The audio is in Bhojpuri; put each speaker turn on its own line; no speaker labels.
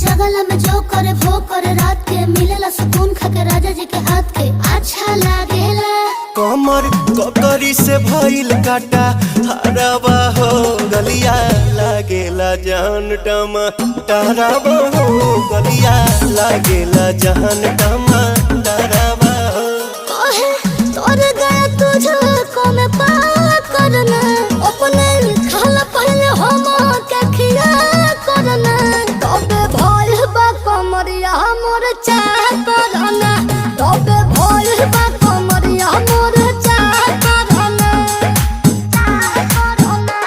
जगला में जो करे वो करे रात के मिलेला सुकून खाके राजा जी के हाथ के अच्छा लागेला।
कमर ककरी से भइल काटा हराबा हो गलिया लागेला जान टमाटराबा हो गलिया लागेला जान टमाटराबा हो।
कहे तोर गया तुझको मैं पार करना अपने खाला पहले हम के खिया करना तबे भइल बा कमरिया मोर चाह करना तबे भइल बा कमरिया मोर चाह करना चाह करना।